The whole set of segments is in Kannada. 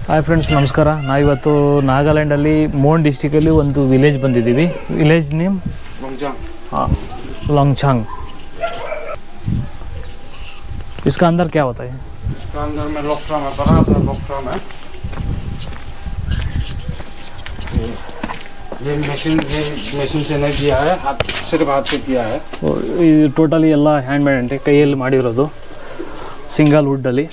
ಹಾಯ್ ಫ್ರೆಂಡ್ಸ್, ನಮಸ್ಕಾರ. ನಾವಿವತ್ತು ನಾಗಾಲ್ಯಾಂಡಲ್ಲಿ ಮೋನ್ ಡಿಸ್ಟಿಕಲ್ಲಿ ಒಂದು ವಿಲೇಜ್ ಬಂದಿದ್ದೀವಿ. Village name Longchang. इसका अंदर क्या होता है? इसका अंदर में लोकट्राम है, बड़ा सा लोकट्राम है. ये मशीन से नहीं किया है, सिर्फ हाथ से किया है. ಇದು ಟೋಟಲಿ ಎಲ್ಲ ಹ್ಯಾಂಡ್ ಮೇಡ್ ಅಂತೆ, ಕೈಯಲ್ಲಿ ಮಾಡಿರೋದು, ಸಿಂಗಲ್ ವುಡ್ಡಲ್ಲಿ.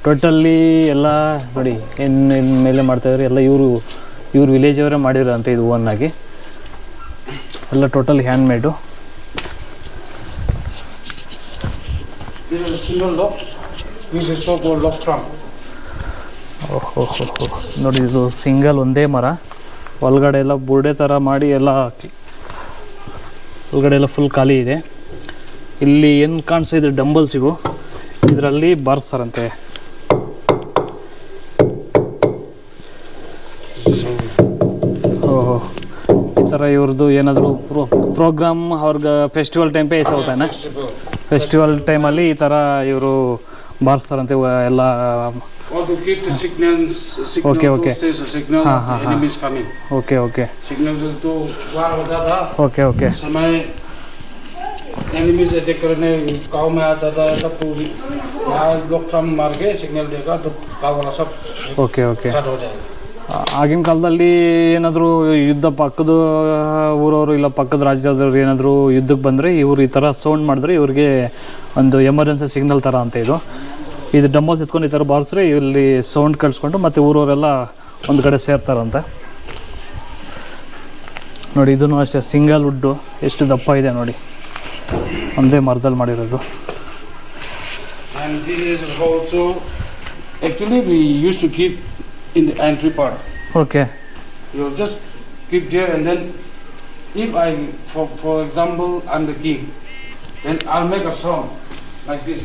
ಟೋಟಲಿ ಎಲ್ಲ ನೋಡಿ ಏನು ಮೇಲೆ ಮಾಡ್ತಾಯಿದ್ದಾರೆ. ಎಲ್ಲ ಇವರು ವಿಲೇಜ್ ಅವರೇ ಮಾಡಿರೋ ಅಂತ ಇದು ಓನ್ ಆಗಿ ಎಲ್ಲ ಟೋಟಲಿ ಹ್ಯಾಂಡ್ ಮೇಡು. ಓಹೋ ನೋಡಿ, ಇದು ಸಿಂಗಲ್ ಒಂದೇ ಮರ, ಒಳಗಡೆ ಎಲ್ಲ ಬುರ್ಡೆ ಥರ ಮಾಡಿ ಎಲ್ಲ ಒಳಗಡೆ ಎಲ್ಲ ಫುಲ್ ಖಾಲಿ ಇದೆ. ಇಲ್ಲಿ ಏನು ಕಾಣಿಸ್ತಿದೆ ಡಂಬಲ್ಸ್, ಇವು ಇದರಲ್ಲಿ ಬಾರಿಸ್ತಾರಂತೆ. ಓಹೋ, ಈ ಥರ ಇವ್ರದ್ದು ಏನಾದರೂ ಪ್ರೋಗ್ರಾಮ್ ಅವ್ರಿಗೆ ಫೆಸ್ಟಿವಲ್ ಟೈಮ್ ಪೇ ऐसा होता है ना, ಫೆಸ್ಟಿವಲ್ ಟೈಮಲ್ಲಿ ಈ ಥರ ಇವರು ಬಾರಿಸ್ತಾರಂತೆ ಎಲ್ಲ. Okay okay signal enemies coming. Okay okay signal तो वार होता था. ओके ओके समय एनिमीज अटैक करने गांव में आ जाता है, तब तो यहाँ लोग ट्रम मार के सिग्नल देगा तो गांव वाला सब ओके ओके खत्म हो जाएगा. ಆಗಿನ ಕಾಲದಲ್ಲಿ ಏನಾದರೂ ಯುದ್ಧ ಪಕ್ಕದ ಊರವರು ಇಲ್ಲ ಪಕ್ಕದ ರಾಜ್ಯದವ್ರು ಏನಾದರೂ ಯುದ್ಧಕ್ಕೆ ಬಂದರೆ ಇವರು ಈ ಥರ ಸೌಂಡ್ ಮಾಡಿದ್ರೆ ಇವ್ರಿಗೆ ಒಂದು ಎಮರ್ಜೆನ್ಸಿ ಸಿಗ್ನಲ್ ಥರ ಅಂತ ಇದು ಡಂಬಲ್ಸ್ ಎತ್ಕೊಂಡು ಈ ಥರ ಬಾರಿಸಿದ್ರೆ ಇಲ್ಲಿ ಸೌಂಡ್ ಕಳಿಸ್ಕೊಂಡು ಮತ್ತು ಊರವರೆಲ್ಲ ಒಂದು ಕಡೆ ಸೇರ್ತಾರಂತೆ. ನೋಡಿ, ಇದೂ ಅಷ್ಟೇ ಸಿಂಗಲ್ ವುಡ್ಡು, ಎಷ್ಟು ದಪ್ಪ ಇದೆ ನೋಡಿ, ಒಂದೇ ಮರದಲ್ಲಿ ಮಾಡಿರೋದು. And this is also actually we used to keep in the entry part. Okay. You just keep there, and then if I, for example, I'm the king, then I'll make a song like this,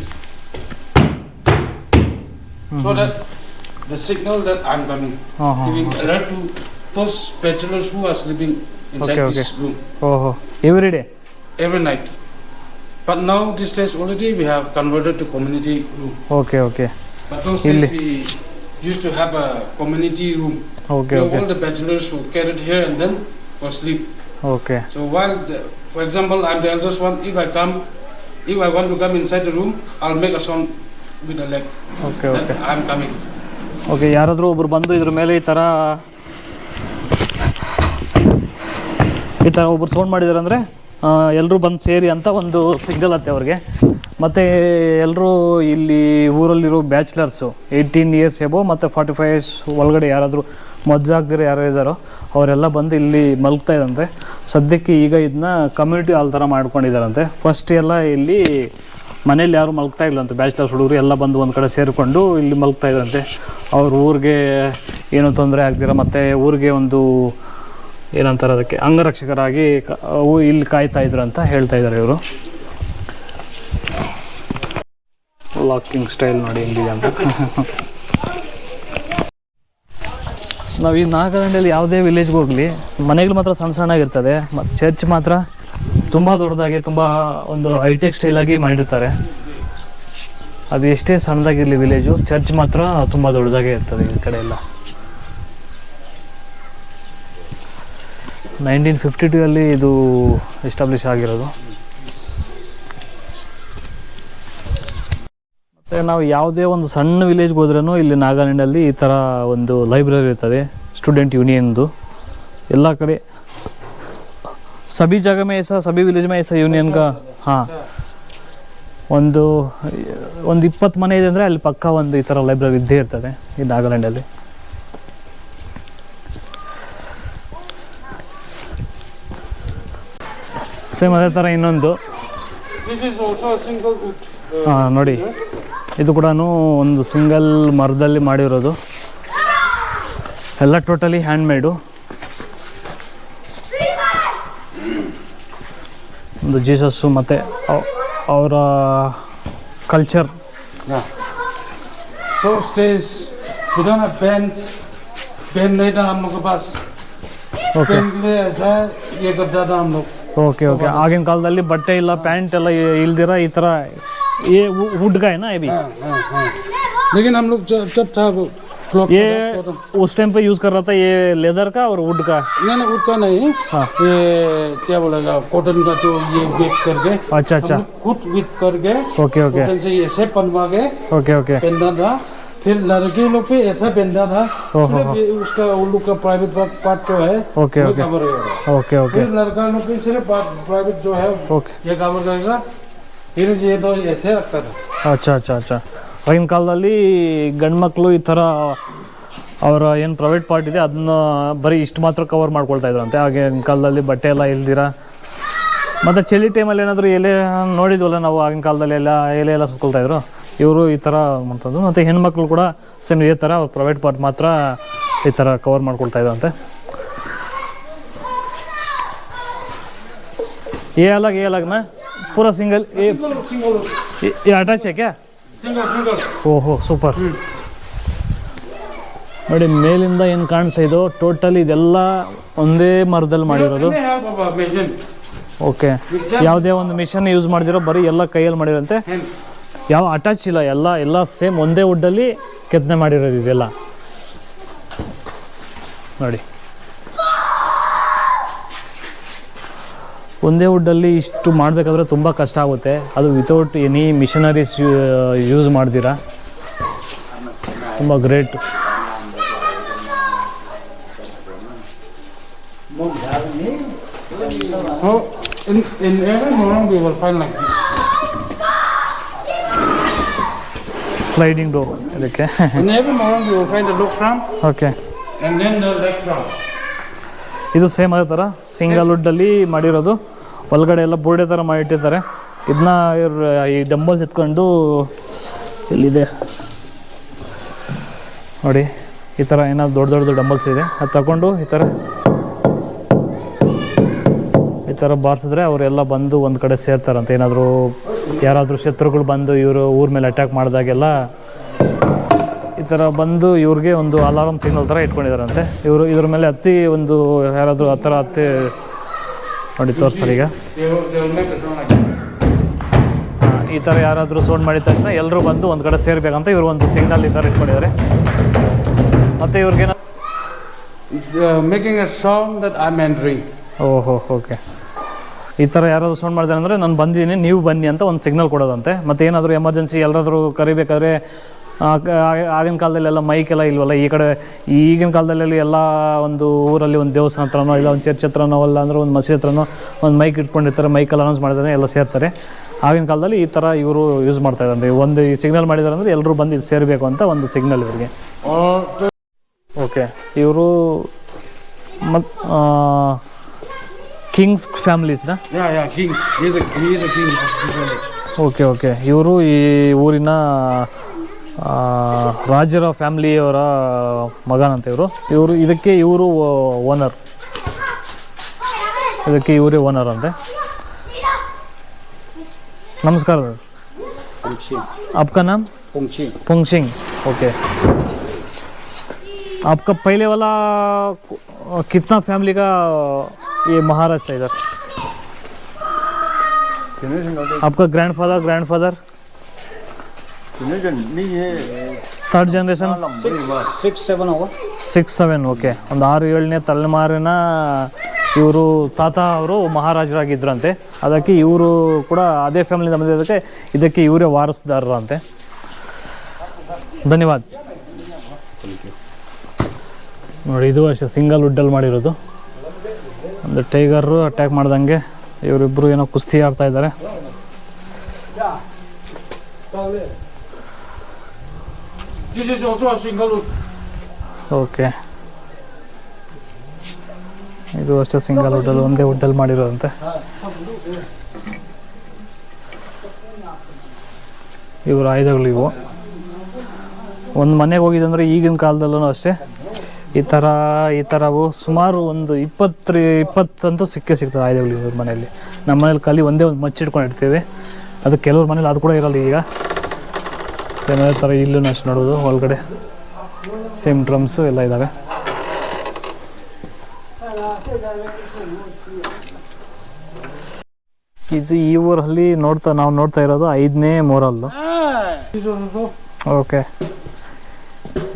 so that the signal that I'm coming, giving alert to those bachelors who are sleeping inside this room. Oh, every day? Every night. But now these days already we have converted to community room. Okay, okay. But those days we used to have a community room. Okay, okay. All the bachelors who carried here and then for sleep. Okay. So while, for example, I'm the eldest one, if I want to come inside the room, I'll make a sound with the leg. Okay, that okay. I'm coming. Okay, ಯಾರಾದರೂ ಒಬ್ರು ಬಂದು ಇದ್ರ ಮೇಲೆ ಈ ಥರ ಒಬ್ರು ಸೌಂಡ್ ಮಾಡಿದಾರೆ ಅಂದರೆ ಎಲ್ಲರೂ ಬಂದು ಸೇರಿ ಅಂತ ಒಂದು ಸಿಗ್ನಲ್ ಅತ್ತೆ ಅವ್ರಿಗೆ. ಮತ್ತು ಎಲ್ಲರೂ ಇಲ್ಲಿ ಊರಲ್ಲಿರೋ ಬ್ಯಾಚುಲರ್ಸು 18 ಇಯರ್ಸ್ ಎಬೋ ಮತ್ತು 45 ಇಯರ್ಸ್ ಒಳಗಡೆ ಯಾರಾದರೂ ಮದುವೆ ಆಗದಿರೋ ಯಾರು ಇದ್ದಾರೋ ಅವರೆಲ್ಲ ಬಂದು ಇಲ್ಲಿ ಮಲಗ್ತಾ ಇದ್ದಂತೆ. ಸದ್ಯಕ್ಕೆ ಈಗ ಇದನ್ನ ಕಮ್ಯುನಿಟಿ ಹಾಲ್ ಥರ ಮಾಡ್ಕೊಂಡಿದ್ದಾರಂತೆ. ಫಸ್ಟ್ ಎಲ್ಲ ಇಲ್ಲಿ ಮನೇಲಿ ಯಾರು ಮಲಗ್ತಾ ಇಲ್ಲ ಅಂತ, ಬ್ಯಾಚುಲರ್ಸ್ ಹುಡುಗರು ಎಲ್ಲ ಬಂದು ಒಂದು ಕಡೆ ಸೇರಿಕೊಂಡು ಇಲ್ಲಿ ಮಲಗ್ತಾ ಇದ್ರಂತೆ. ಅವ್ರ ಊರಿಗೆ ಏನೂ ತೊಂದರೆ ಆಗ್ದಿರ ಮತ್ತು ಊರಿಗೆ ಒಂದು ಏನಂತಾರೆ ಅದಕ್ಕೆ ಅಂಗರಕ್ಷಕರಾಗಿ ಇಲ್ಲಿ ಕಾಯ್ತಾ ಇದ್ರು ಅಂತ ಹೇಳ್ತಾ ಇದ್ದಾರೆ ಇವರು. ಲಾಕಿಂಗ್ ಸ್ಟೈಲ್ ನೋಡಿ ಹೆಂಗಿದೆ ಅಂತ. ನಾವು ಈ ನಾಗಾಲ್ಯಾಂಡಲ್ಲಿ ಯಾವುದೇ ವಿಲೇಜ್ಗೆ ಹೋಗಲಿ ಮನೆಗಳು ಮಾತ್ರ ಸಣ್ಣ ಸಣ್ಣಾಗಿರ್ತದೆ, ಮತ್ತು ಚರ್ಚ್ ಮಾತ್ರ ತುಂಬ ದೊಡ್ಡದಾಗಿ ತುಂಬ ಒಂದು ಹೈಟೆಕ್ ಸ್ಟೈಲಾಗಿ ಮಾಡಿರ್ತಾರೆ. ಅದು ಎಷ್ಟೇ ಸಣ್ಣದಾಗಿರಲಿ ವಿಲೇಜು, ಚರ್ಚ್ ಮಾತ್ರ ತುಂಬ ದೊಡ್ಡದಾಗೇ ಇರ್ತದೆ ಈ ಕಡೆ ಎಲ್ಲ. 1952 ಅಲ್ಲಿ ಇದು ಎಸ್ಟಾಬ್ಲಿಷ್ ಆಗಿರೋದು. ಮತ್ತು ನಾವು ಯಾವುದೇ ಒಂದು ಸಣ್ಣ ವಿಲೇಜ್ಗೆ ಹೋದ್ರೂ ಇಲ್ಲಿ ನಾಗಾಲ್ಯಾಂಡಲ್ಲಿ ಈ ಥರ ಒಂದು ಲೈಬ್ರರಿ ಇರ್ತದೆ, ಸ್ಟೂಡೆಂಟ್ ಯೂನಿಯನ್ದು. ಎಲ್ಲ ಕಡೆ ಸಭಿ ಜಾಗ ಮೇ ಐಸಾ, ಸಭಿ ವಿಲೇಜ್ ಮೇ ಐಸಾ ಯೂನಿಯನ್ ಕಾ. ಹಾಂ, ಒಂದು 20 ಮನೆ ಇದೆ ಅಂದರೆ ಅಲ್ಲಿ ಪಕ್ಕ ಒಂದು ಈ ಥರ ಲೈಬ್ರರಿ ಇದ್ದೇ ಇರ್ತದೆ ಈ ನಾಗಾಲ್ಯಾಂಡಲ್ಲಿ. ಸೇಮ್ ಅದೇ ಥರ ಇನ್ನೊಂದು ಹಾಂ ನೋಡಿ, ಇದು ಕೂಡ ಒಂದು ಸಿಂಗಲ್ ಮರದಲ್ಲಿ ಮಾಡಿರೋದು, ಎಲ್ಲ ಟೋಟಲಿ ಹ್ಯಾಂಡ್ ಮೇಡು. ಒಂದು ಜೀಸಸ್ಸು ಮತ್ತು ಅವರ ಕಲ್ಚರ್. Okay okay. ಆಗಿನ ಕಾಲದಲ್ಲಿ ಬಟ್ಟೆ ಇಲ್ಲ, ಪ್ಯಾಂಟ್ ಎಲ್ಲ ಇಲ್ದಿರ ಈ ಥರ ವುಡ್ ಗಾಯನ. लेकिन हम लोग जब था क्लॉथ ये उस टाइम पे यूज कर रहा था ये लेदर का और वुड का. ना उड का नहीं, हाँ. ये क्या बोलेगा कॉटन का जो ये वेट करके अच्छा अच्छा. हम लोग खुद वेट करके ओके ओके कॉटन से ये शेप बनवा के ओके ओके. पहनना था. फिर लड़की लोग पे ऐसा पहनना था. ओहो. सिर्फ ये उसका उन लोग का प्राइवेट पार्ट जो है ओके वो ओके कवर होगा. ओके ओके फिर लड़का लोग पे सिर्फ प्राइवेट जो है ಓಕೆ. ये कवर करेगा. फिर ये तो ऐसे रखता था. ಅಚ್ಚಾ ಅಚ್ಚಾ ಅಚ್ಚಾ. ಆಗಿನ ಕಾಲದಲ್ಲಿ ಗಂಡು ಮಕ್ಕಳು ಈ ಥರ ಅವರ ಏನು ಪ್ರೈವೇಟ್ ಪಾರ್ಟ್ ಇದೆ ಅದನ್ನ ಬರೀ ಇಷ್ಟು ಮಾತ್ರ ಕವರ್ ಮಾಡ್ಕೊಳ್ತಾ ಇದ್ರಂತೆ ಆಗಿನ ಕಾಲದಲ್ಲಿ ಬಟ್ಟೆ ಎಲ್ಲ ಇಲ್ದಿರ. ಮತ್ತು ಚಳಿ ಟೈಮಲ್ಲಿ ಏನಾದರೂ ಎಲೆ ನೋಡಿದ್ವಲ್ಲ ನಾವು ಆಗಿನ ಕಾಲದಲ್ಲಿ ಎಲೆ ಎಲ್ಲ ಸುತ್ಕೊಳ್ತಾ ಇದ್ರು. ಇವರು ಈ ಥರ ಅಂತಂದು ಮತ್ತು ಹೆಣ್ಮಕ್ಳು ಕೂಡ ಸೇಮ್ ಇದೇ ಥರ ಪ್ರೈವೇಟ್ ಪಾರ್ಟ್ ಮಾತ್ರ ಈ ಥರ ಕವರ್ ಮಾಡ್ಕೊಳ್ತಾ ಇದ್ರಂತೆ. ये अलग ना पूरा सिंगल ये अटैच है क्या? ಓಹೋ ಸೂಪರ್. ನೋಡಿ ಮೇಲಿಂದ ಏನು ಕಾಣಿಸ್ತಾ ಇದು ಟೋಟಲಿ ಇದೆಲ್ಲ ಒಂದೇ ಮರದಲ್ಲಿ ಮಾಡಿರೋದು. ಓಕೆ. ಯಾವುದೇ ಒಂದು ಮಿಷನ್ ಯೂಸ್ ಮಾಡಿದಿರೋ ಬರೀ ಎಲ್ಲ ಕೈಯಲ್ಲಿ ಮಾಡಿರೋಂತೆ. ಯಾವ ಅಟ್ಯಾಚ್ ಇಲ್ಲ, ಎಲ್ಲ ಸೇಮ್ ಒಂದೇ ವುಡ್ಡಲ್ಲಿ ಕೆತ್ತನೆ ಮಾಡಿರೋದು ಇದೆಲ್ಲ ನೋಡಿ. ಒಂದೇ ವುಡ್ಡಲ್ಲಿ ಇಷ್ಟು ಮಾಡಬೇಕಾದ್ರೆ ತುಂಬ ಕಷ್ಟ ಆಗುತ್ತೆ. ಅದು ವಿತೌಟ್ ಎನಿ ಮಿಷನರೀಸ್ ಯೂಸ್ ಮಾಡ್ದಿರಾ ತುಂಬ great. In every morning we will find like this. Sliding door ಇದಕ್ಕೆ. In every morning we will find the look from okay. and then the leg from. ಇದು ಸೇಮ್ ಅದೇ ಥರ ಸಿಂಗಲ್ ವುಡ್ಡಲ್ಲಿ ಮಾಡಿರೋದು. ಒಳಗಡೆ ಎಲ್ಲ ಬೋರ್ಡೆ ಥರ ಮಾಡಿಟ್ಟಿರ್ತಾರೆ. ಇದನ್ನ ಇವ್ರು ಈ ಡಂಬಲ್ಸ್ ಎತ್ಕೊಂಡು ಇಲ್ಲಿದೆ ನೋಡಿ. ಈ ಥರ ಏನಾದ್ರು ದೊಡ್ಡ ಡಂಬಲ್ಸ್ ಇದೆ ಅದು ತಗೊಂಡು ಈ ಥರ ಬಾರಿಸಿದ್ರೆ ಅವರೆಲ್ಲ ಬಂದು ಒಂದು ಕಡೆ ಸೇರ್ತಾರಂತೆ. ಯಾರಾದರೂ ಶತ್ರುಗಳು ಬಂದು ಇವರು ಊರ ಮೇಲೆ ಅಟ್ಯಾಕ್ ಮಾಡಿದಾಗೆಲ್ಲ ಈ ಥರ ಬಂದು ಇವ್ರಿಗೆ ಒಂದು ಅಲಾರಮ್ ಸಿಗ್ನಲ್ ಥರ ಇಟ್ಕೊಂಡಿದ್ದಾರಂತೆ. ಇದ್ರ ಮೇಲೆ ಹತ್ತಿ ಒಂದು ಯಾರಾದರೂ ಆ ಥರ ಹತ್ತಿ ನೋಡಿ ತೋರಿಸ್ತಾರೆ ಈಗ. ಈ ಥರ ಯಾರಾದರೂ ಸೌಂಡ್ ಮಾಡಿದ ತಕ್ಷಣ ಎಲ್ಲರೂ ಬಂದು ಒಂದು ಕಡೆ ಸೇರಬೇಕಂತ ಇವರು ಒಂದು ಸಿಗ್ನಲ್ ಈ ಥರ ಇಟ್ಕೊಂಡಿದ್ದಾರೆ. ಮತ್ತು ಇವ್ರಿಗೆ making A sound that I am entering. ಓಹೋ ಓಕೆ. ಈ ಥರ ಯಾರಾದರೂ ಸೌಂಡ್ ಮಾಡಿದ್ದಾರೆ ಅಂದರೆ ನಾನು ಬಂದಿದ್ದೀನಿ ನೀವು ಬನ್ನಿ ಅಂತ ಒಂದು ಸಿಗ್ನಲ್ ಕೊಡೋದಂತೆ. ಮತ್ತು ಏನಾದರೂ ಎಮರ್ಜೆನ್ಸಿ ಎಲ್ಲರಾದರೂ ಕರಿಬೇಕಾದ್ರೆ ಆಗಿನ ಕಾಲದಲ್ಲೆಲ್ಲ ಮೈಕೆಲ್ಲ ಇಲ್ವಲ್ಲ ಈ ಕಡೆ. ಈಗಿನ ಕಾಲದಲ್ಲಿ ಎಲ್ಲ ಒಂದು ಊರಲ್ಲಿ ಒಂದು ದೇವಸ್ಥಾನ ಹತ್ರನೋ ಇಲ್ಲ ಒಂದು ಚರ್ಚ್ ಹತ್ರನೋ ಅಲ್ಲ ಅಂದರೆ ಒಂದು ಮಸೀದಿ ಹತ್ರನೋ ಒಂದು ಮೈಕ್ ಇಟ್ಕೊಂಡಿರ್ತಾರೆ. ಮೈಕಲ್ಲಿ ಅನೌನ್ಸ್ ಮಾಡಿದ್ರೆ ಎಲ್ಲ ಸೇರ್ತಾರೆ. ಆಗಿನ ಕಾಲದಲ್ಲಿ ಈ ಥರ ಇವರು ಯೂಸ್ ಮಾಡ್ತಾಯಿದ್ದಾರೆ. ಒಂದು ಈ ಸಿಗ್ನಲ್ ಮಾಡಿದ್ದಾರೆ ಅಂದರೆ ಎಲ್ಲರೂ ಬಂದು ಇಲ್ಲಿ ಸೇರಬೇಕು ಅಂತ ಒಂದು ಸಿಗ್ನಲ್ ಇವರಿಗೆ. ಓಕೆ. ಇವರು ಮತ್ತು ಕಿಂಗ್ಸ್ ಫ್ಯಾಮಿಲೀಸ್ನ. Okay okay. ಇವರು ಈ ಊರಿನ ರಾಜರ ಫ್ಯಾಮಿಲಿಯವರ ಮಗನಂತ ಇವರು ಇದಕ್ಕೆ ಓನರ್. ಇದಕ್ಕೆ ಇವರೇ ಓನರ್ ಅಂತೆ. नमस्कार. आपका नाम? पुंगसिंग. ओके. आपका पहले वाला कितना फैमिली का ये महाराज था इधर? आपका ग्रैंडफादर ಥರ್ಡ್ ಜನರೇಷನ್ 6-7. ಓಕೆ. ಒಂದು 6-7ನೇ ತಲೆಮಾರಿನ ಇವರು ತಾತ ಅವರು ಮಹಾರಾಜರಾಗಿದ್ದರಂತೆ. ಅದಕ್ಕೆ ಇವರು ಕೂಡ ಅದೇ ಫ್ಯಾಮಿಲಿಯಿಂದ ಬಂದಿದ್ದಕ್ಕೆ ಇದಕ್ಕೆ ಇವರೇ ವಾರಸುದಾರರಂತೆ. ಧನ್ಯವಾದ. ನೋಡಿ ಇದು ಅಷ್ಟೇ ಸಿಂಗಲ್ ವುಡ್ಡಲ್ಲಿ ಮಾಡಿರೋದು. ಒಂದು ಟೈಗರು ಅಟ್ಯಾಕ್ ಮಾಡ್ದಂಗೆ ಇವರಿಬ್ಬರು ಏನೋ ಕುಸ್ತಿ ಆಡ್ತಾ ಇದ್ದಾರೆ. This is also a single wood. Okay. ಇದು ಅಷ್ಟೇ ಸಿಂಗಲ್ ವುಡ್ಡಲ್ಲಿ ಒಂದೇ ವುಡ್ಡಲ್ಲಿ ಮಾಡಿರೋದಂತೆ. ಇವ್ರ ಆಯುಧಗಳು ಇವು. ಒಂದು ಮನೆಗೆ ಹೋಗಿದ್ದಂದರೆ ಈಗಿನ ಕಾಲದಲ್ಲೂ ಅಷ್ಟೇ ಈ ಥರವು ಸುಮಾರು ಒಂದು 20 ಸಿಗ್ತದೆ ಆಯುಧಗಳು ಇವ್ರ ಮನೆಯಲ್ಲಿ. ನಮ್ಮ ಮನೇಲಿ ಖಾಲಿ ಒಂದೇ ಒಂದು ಮಚ್ಚಿಟ್ಕೊಂಡಿರ್ತೀವಿ. ಅದು ಕೆಲವ್ರ ಮನೇಲಿ ಅದು ಕೂಡ ಇರಲ್ಲ ಈಗ. ಸೇಮ್ ಅದೇ ಥರ ಇಲ್ಲೂ ಅಷ್ಟು ನೋಡೋದು. ಒಳಗಡೆ ಸೇಮ್ ಡ್ರಮ್ಸು ಎಲ್ಲ ಇದ್ದಾವೆ. ಇದು ಈ ಊರಲ್ಲಿ ನಾವು ನೋಡ್ತಾ ಇರೋದು 5ನೇ ಮೊರಲ್ಲು. ಓಕೆ.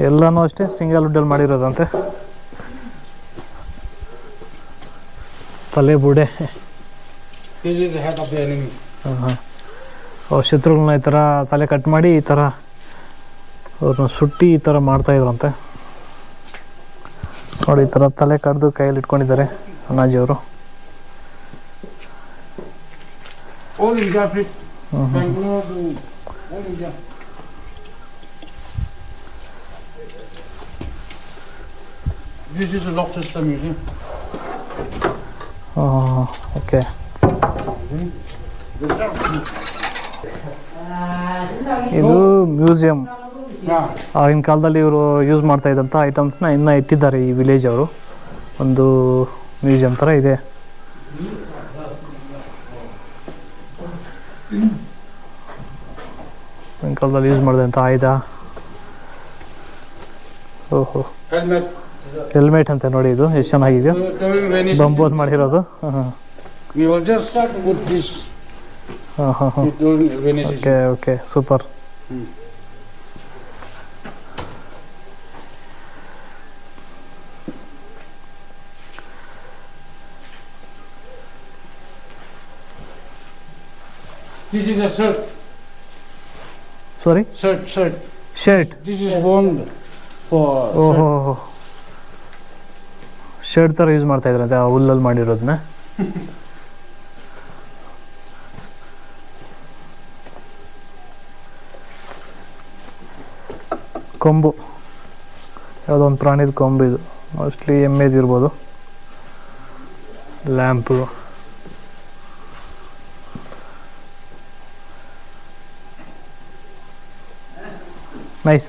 ಎಲ್ಲನೂ ಅಷ್ಟೇ ಸಿಂಗಲ್ ವುಡ್ಡಲ್ಲಿ ಮಾಡಿರೋದಂತೆ. ತಲೆ ಬುಡೆ. This is the head of the enemy. ಹಾಂ ಶತ್ರುಗಳನ್ನ ಈ ಥರ ತಲೆ ಕಟ್ ಮಾಡಿ ಈ ಥರ ಅವ್ರನ್ನ ಸುಟ್ಟಿ ಈ ಥರ ಮಾಡ್ತಾಯಿದ್ರಂತೆ. ನೋಡಿ ಈ ಥರ ತಲೆ ಕಡ್ದು ಕೈಯಲ್ಲಿ ಇಟ್ಕೊಂಡಿದ್ದಾರೆ ಅಣ್ಣಾಜಿಯವರು. All India, Bangalore to all India. This is a lock system museum. Okay. ಇದು ಮ್ಯೂಸಿಯಂ. Yeah. ಆಗಿನ ಕಾಲದಲ್ಲಿ ಇವರು ಯೂಸ್ ಮಾಡ್ತಾ ಇದ್ದಂಥ ಐಟಮ್ಸ್ನ ಇನ್ನೂ ಇಟ್ಟಿದ್ದಾರೆ ಈ ವಿಲೇಜ್ ಅವರು. ಒಂದು ಮ್ಯೂಸಿಯಂ ಥರ ಇದೆ. ಆಗಿನ ಕಾಲದಲ್ಲಿ ಯೂಸ್ ಮಾಡಿದಂಥ ಆಯುಧ. ಓಹೋ Helmet. ಹೆಲ್ಮೆಟ್ ಅಂತ ನೋಡಿ, ಇದು ಎಷ್ಟು ಚೆನ್ನಾಗಿದೆ. During rainy ಬಂಬೋದ್ ಮಾಡಿರೋದು. we will just put this during rainy season. Okay okay super. This is a shirt. Sorry Shirt. Shirt. This is worn for. ಓಹೋ ಶರ್ಟ್ ಥರ ಯೂಸ್ ಮಾಡ್ತಾ ಇದ್ರಂತೆ ಆ ಹುಲ್ಲಲ್ಲಿ ಮಾಡಿರೋದನ್ನ. ಕೊಂಬು, ಯಾವುದೋ ಒಂದು ಪ್ರಾಣಿದ ಕೊಂಬು ಇದು, ಮೋಸ್ಟ್ಲಿ ಎಮ್ಮೆದು ಇರ್ಬೋದು. ಲ್ಯಾಂಪು. ನೈಸ್.